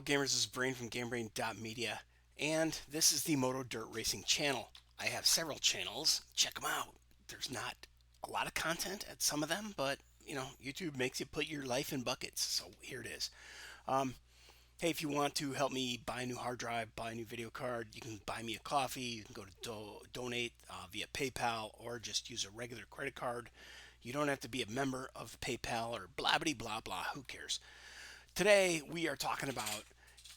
Hello gamers, this is Brain from GameBrain.media, and this is the MotoDIRT Racing channel. I have several channels. Check them out. There's not a lot of content at some of them, but YouTube makes you put your life in buckets, so here it is. Hey, if you want to help me buy a new hard drive, buy a new video card, you can buy me a coffee. You can go to donate via PayPal or just use a regular credit card. You don't have to be a member of PayPal or blah blah blah blah. Who cares? Today we are talking about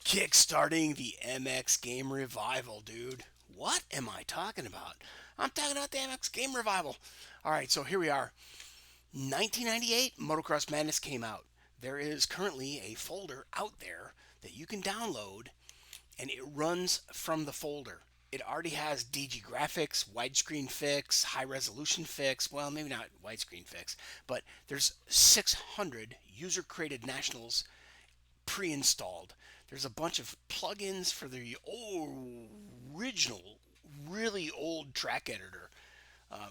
kickstarting the MX Game Revival, dude. What am I talking about? I'm talking about the MX Game Revival. All right, so here we are. 1998, Motocross Madness came out. There is currently a folder out there that you can download, and it runs from the folder. It already has DG graphics, widescreen fix, high resolution fix. Well, maybe not widescreen fix, but there's 600 user created nationals pre-installed. There's a bunch of plugins for the original, really old track editor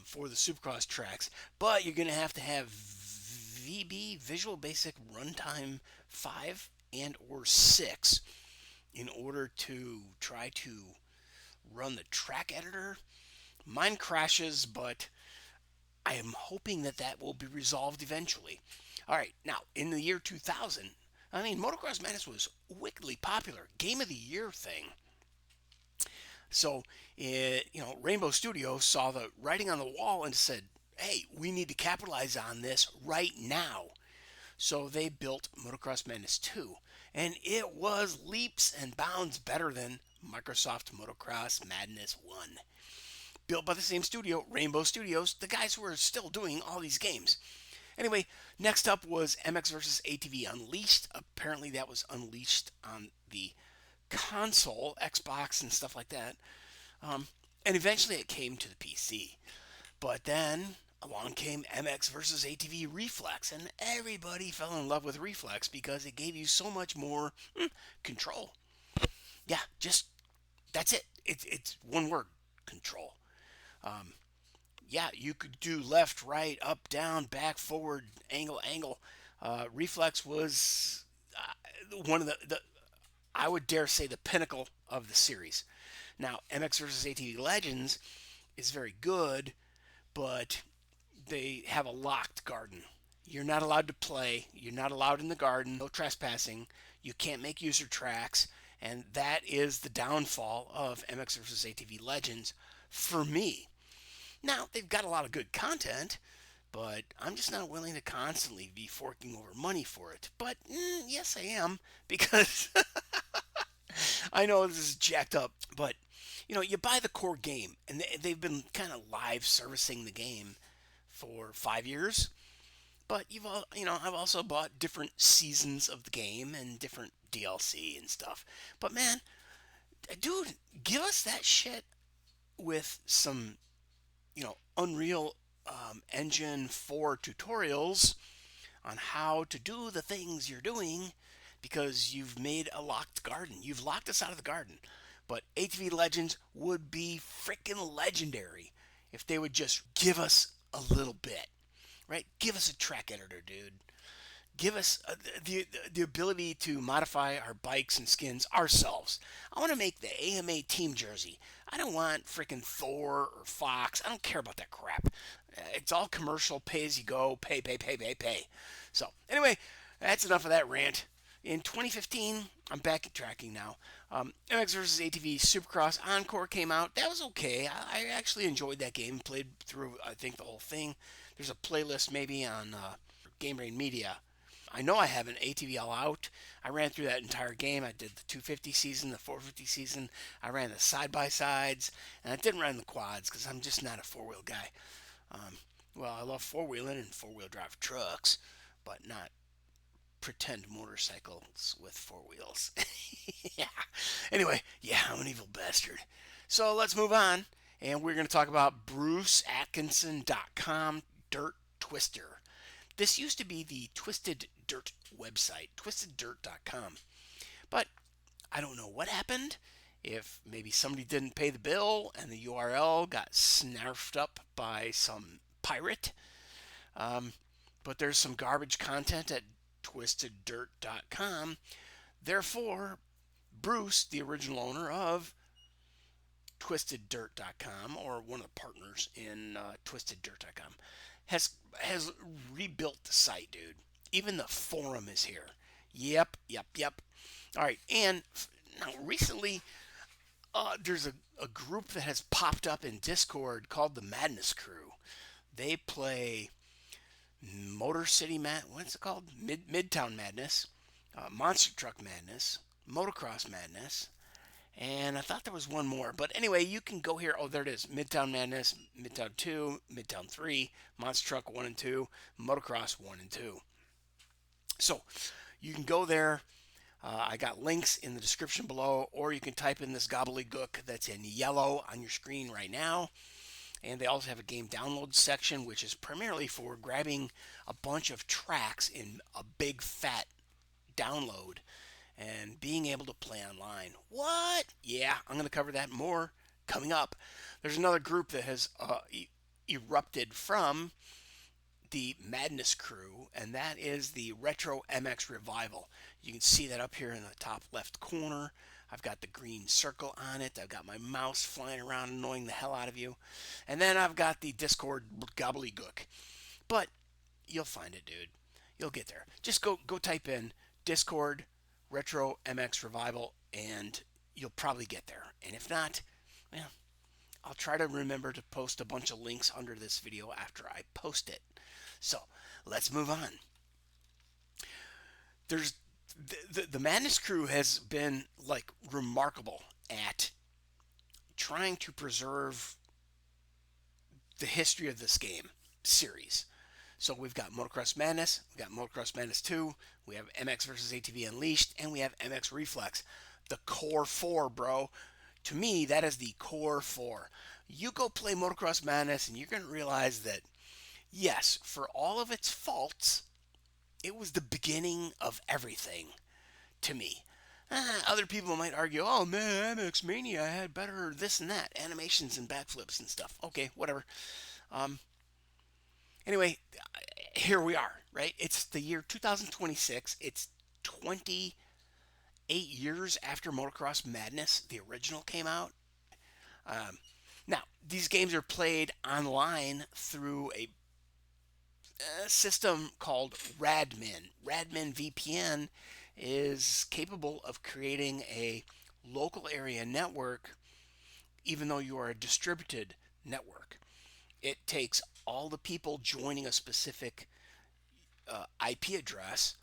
for the Supercross tracks, but you're going to have VB, Visual Basic Runtime 5 and or 6 in order to try to run the track editor. Mine crashes, but I am hoping that will be resolved eventually. All right, now in the year 2000, Motocross Madness was wickedly popular, game of the year thing. So, Rainbow Studios saw the writing on the wall and said, "Hey, we need to capitalize on this right now." So they built Motocross Madness 2, and it was leaps and bounds better than Microsoft Motocross Madness 1. Built by the same studio, Rainbow Studios, the guys who are still doing all these games. Anyway, next up was MX vs. ATV Unleashed. Apparently that was unleashed on the console, Xbox and stuff like that. And eventually it came to the PC. But then along came MX vs. ATV Reflex, and everybody fell in love with Reflex because it gave you so much more control. Yeah, just that's it. It's one word, control. Yeah, you could do left, right, up, down, back, forward, angle. Reflex was one of the I would dare say the pinnacle of the series. Now, MX vs. ATV Legends is very good, but they have a locked garden. You're not allowed to play. You're not allowed in the garden. No trespassing. You can't make user tracks. And that is the downfall of MX vs. ATV Legends for me. Now, they've got a lot of good content, but I'm just not willing to constantly be forking over money for it. But yes, I am, because I know this is jacked up, but you buy the core game, and they've been kind of live servicing the game for 5 years. But I've also bought different seasons of the game and different DLC and stuff. But man, dude, give us that shit with some Unreal Engine 4 tutorials on how to do the things you're doing, because you've made a locked garden. You've locked us out of the garden. But ATV Legends would be freaking legendary if they would just give us a little bit, right? Give us a track editor, dude. Give us the ability to modify our bikes and skins ourselves. I want to make the AMA team jersey. I don't want freaking Thor or Fox. I don't care about that crap. It's all commercial, pay as you go, pay. So, anyway, that's enough of that rant. In 2015, I'm back at tracking now. MX vs. ATV Supercross Encore came out. That was okay. I actually enjoyed that game. Played through, I think, the whole thing. There's a playlist maybe on Game Brain Media. I know I have an ATV All Out. I ran through that entire game. I did the 250 season, the 450 season. I ran the side-by-sides, and I didn't run the quads because I'm just not a four-wheel guy. Well, I love four-wheeling and four-wheel drive trucks, but not pretend motorcycles with four wheels. Yeah. Anyway, yeah, I'm an evil bastard. So let's move on, and we're going to talk about BruceAtkinson.com Dirt Twister. This used to be the Twisted Dirt website, twisteddirt.com. But I don't know what happened. If maybe somebody didn't pay the bill and the URL got snarfed up by some pirate. But there's some garbage content at twisteddirt.com Therefore, Bruce, the original owner of twisteddirt.com, or one of the partners in twisteddirt.com, has rebuilt the site, dude. Even the forum is here. Yep. All right, and now recently, there's a group that has popped up in Discord called the Madness Crew. They play Motor City what's it called? Midtown Madness, Monster Truck Madness, Motocross Madness, and I thought there was one more. But anyway, you can go here. Oh, there it is. Midtown Madness, Midtown 2, Midtown 3, Monster Truck 1 and 2, Motocross 1 and 2. So you can go there. I got links in the description below, or you can type in this gobbledygook that's in yellow on your screen right now. And they also have a game download section, which is primarily for grabbing a bunch of tracks in a big fat download and being able to play online. What? Yeah, I'm going to cover that more coming up. There's another group that has erupted from the Madness Crew, and that is the Retro MX Revival. You can see that up here in the top left corner. I've got the green circle on it. I've got my mouse flying around annoying the hell out of you. And then I've got the Discord gobbledygook. But you'll find it, dude. You'll get there. Just go type in Discord Retro MX Revival and you'll probably get there. And if not, well, I'll try to remember to post a bunch of links under this video after I post it. So let's move on. There's the Madness Crew has been like remarkable at trying to preserve the history of this game series. So we've got Motocross Madness, we've got Motocross Madness 2, we have MX vs. ATV Unleashed, and we have MX Reflex. The core four, bro. To me, that is the core four. You go play Motocross Madness and you're going to realize that, yes, for all of its faults, it was the beginning of everything to me. Other people might argue, oh man, MX Mania had better this and that, animations and backflips and stuff. Okay, whatever. Anyway, here we are, right? It's the year 2026. It's 28 years after Motocross Madness, the original, came out. Now, these games are played online through a system called Radmin. Radmin VPN is capable of creating a local area network even though you are a distributed network. It takes all the people joining a specific IP address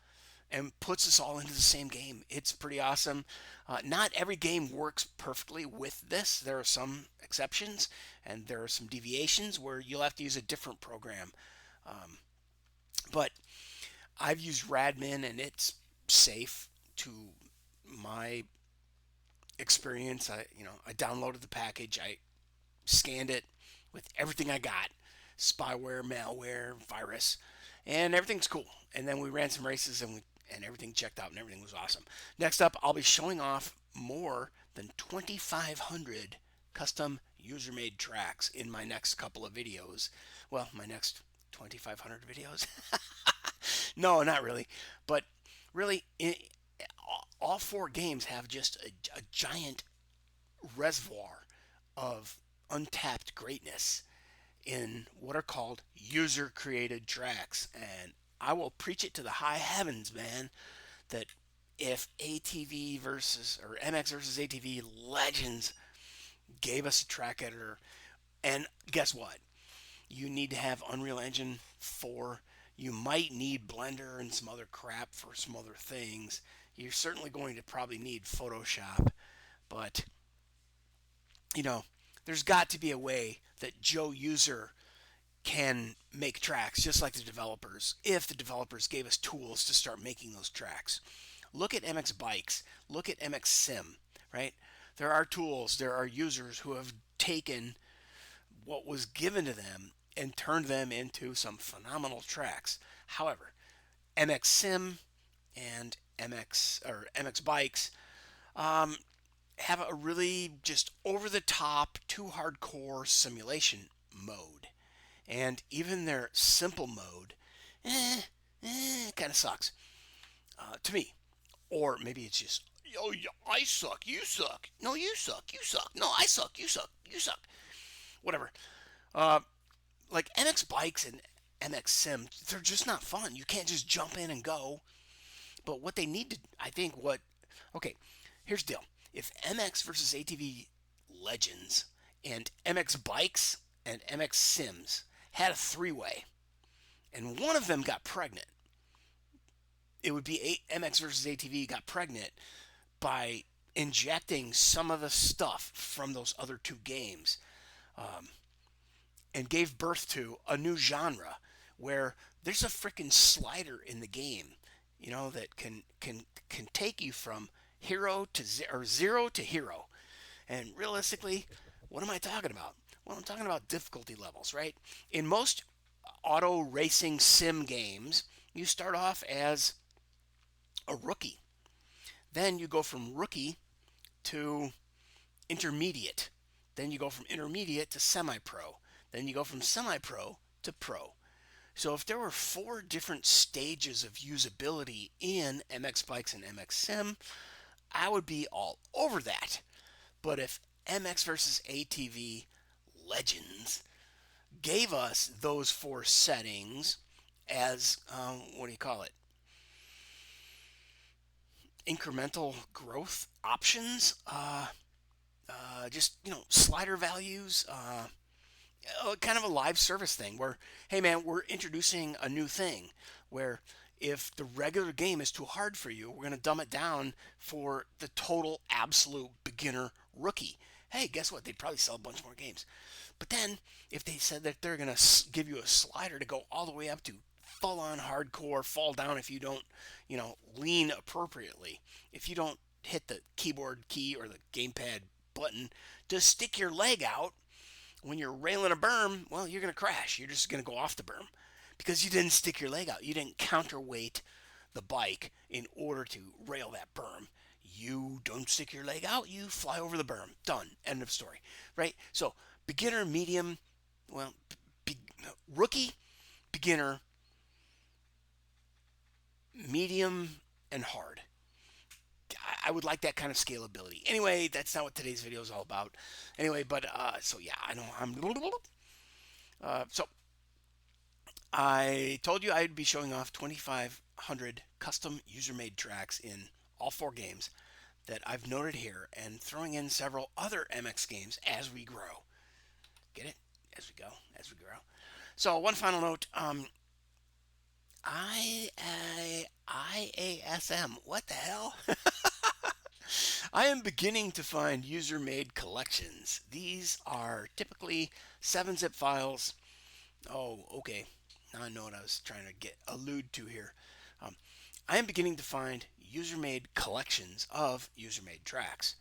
and puts us all into the same game. It's pretty awesome. Not every game works perfectly with this. There are some exceptions and there are some deviations where you'll have to use a different program. But I've used Radmin and it's safe to my experience. I downloaded the package. I scanned it with everything I got. Spyware, malware, virus, and everything's cool. And then we ran some races and everything checked out and everything was awesome. Next up, I'll be showing off more than 2,500 custom user-made tracks in my next couple of videos. Well, my next 2,500 videos? No, not really. But really, all four games have just a giant reservoir of untapped greatness in what are called user-created tracks. And I will preach it to the high heavens, man, that if ATV versus, or MX versus ATV Legends gave us a track editor, and guess what? You need to have Unreal Engine 4. You might need Blender and some other crap for some other things. You're certainly going to probably need Photoshop, but there's got to be a way that Joe User can make tracks just like the developers, if the developers gave us tools to start making those tracks. Look at MX Bikes, look at MX Sim, right? There are tools, there are users who have taken what was given to them and turned them into some phenomenal tracks. However, MX Sim and MX Bikes have a really just over-the-top, too hardcore simulation mode. And even their simple mode kind of sucks to me. Or maybe it's just, oh, I suck, you suck. No, you suck, you suck. No, I suck, you suck, you suck. Whatever. Uh, like MX bikes and MX sim, they're just not fun. You can't just jump in and go. But what they need to, I think, okay, here's the deal. If MX versus ATV Legends and MX bikes and MX sims had a three-way, and one of them got pregnant, it would be MX versus ATV got pregnant by injecting some of the stuff from those other two games, um, and gave birth to a new genre where there's a freaking slider in the game, that can take you from hero to zero to hero. And realistically, what am I talking about? Well, I'm talking about difficulty levels, right? In most auto racing sim games, you start off as a rookie. Then you go from rookie to intermediate. Then you go from intermediate to semi-pro. Then you go from semi-pro to pro. So if there were 4 different stages of usability in MX Bikes and MX Sim, I would be all over that. But if MX versus ATV Legends gave us those 4 settings as, what do you call it? Incremental growth options, just, slider values, kind of a live service thing where, hey man, we're introducing a new thing where if the regular game is too hard for you, we're going to dumb it down for the total absolute beginner rookie. Hey, guess what? They'd probably sell a bunch more games. But then if they said that they're going to give you a slider to go all the way up to full on hardcore, fall down if you don't, lean appropriately, if you don't hit the keyboard key or the gamepad button to stick your leg out, when you're railing a berm, well, you're going to crash. You're just going to go off the berm because you didn't stick your leg out. You didn't counterweight the bike in order to rail that berm. You don't stick your leg out, you fly over the berm. Done. End of story. Right? So, beginner, medium, well, rookie, beginner, medium, and hard. I would like that kind of scalability. Anyway, that's not what today's video is all about. Anyway, but so yeah, I know so I told you I'd be showing off 2,500 custom user-made tracks in all 4 games that I've noted here, and throwing in several other MX games as we grow. Get it? As we go, as we grow. So one final note. IASM. What the hell? I am beginning to find user-made collections. These are typically 7-zip files. Oh, okay. Now I know what I was trying to allude to here. I am beginning to find user-made collections of user-made tracks.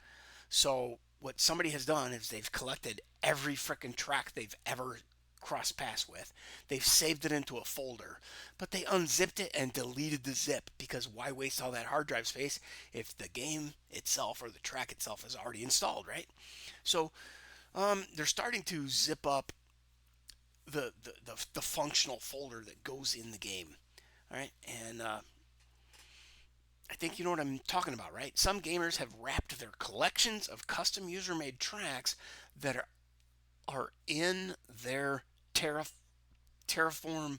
So what somebody has done is they've collected every frickin' track they've ever crossed paths with. They've saved it into a folder, but they unzipped it and deleted the zip because why waste all that hard drive space if the game itself or the track itself is already installed, right? So they're starting to zip up the functional folder that goes in the game, all right? And I think you know what I'm talking about, right? Some gamers have wrapped their collections of custom user-made tracks that are in their Terraform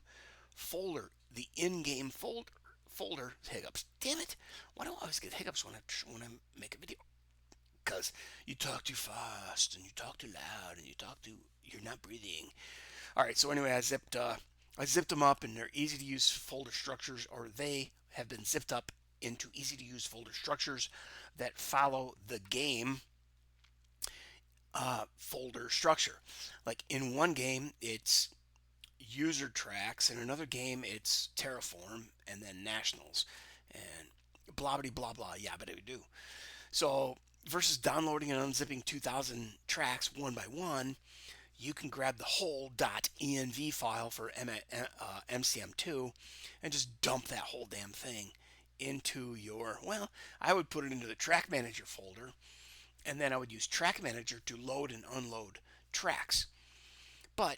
folder, the in-game folder. Hiccups. Damn it! Why do I always get hiccups when I make a video? Because you talk too fast and you talk too loud and you're not breathing. All right. So anyway, I zipped them up, and they're easy to use folder structures, or they have been zipped up into easy to use folder structures that follow the game folder structure. Like in one game, it's user tracks, in another game, it's Terraform, and then nationals, and blah blah blah blah. Yeah, but it would do. So versus downloading and unzipping 2,000 tracks one by one, you can grab the whole .env file for MCM2 and just dump that whole damn thing into your, well, I would put it into the track manager folder, and then I would use track manager to load and unload tracks. But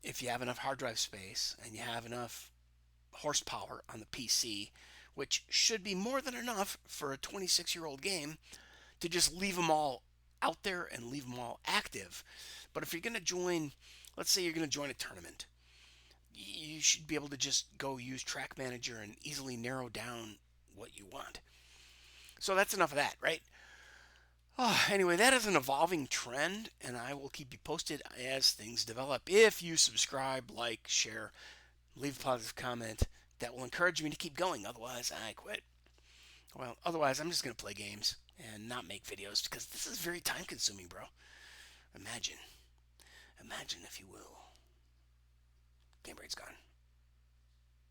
if you have enough hard drive space and you have enough horsepower on the PC, which should be more than enough for a 26-year-old game to just leave them all out there and leave them all active. But if you're going to join, let's say you're going to join a tournament, you should be able to just go use Track Manager and easily narrow down what you want. So that's enough of that, right? Anyway, that is an evolving trend, and I will keep you posted as things develop. If you subscribe, like, share, leave a positive comment, that will encourage me to keep going. Otherwise, I quit. Well, otherwise, I'm just going to play games and not make videos because this is very time consuming, bro. Imagine if you will. Game Brain's gone.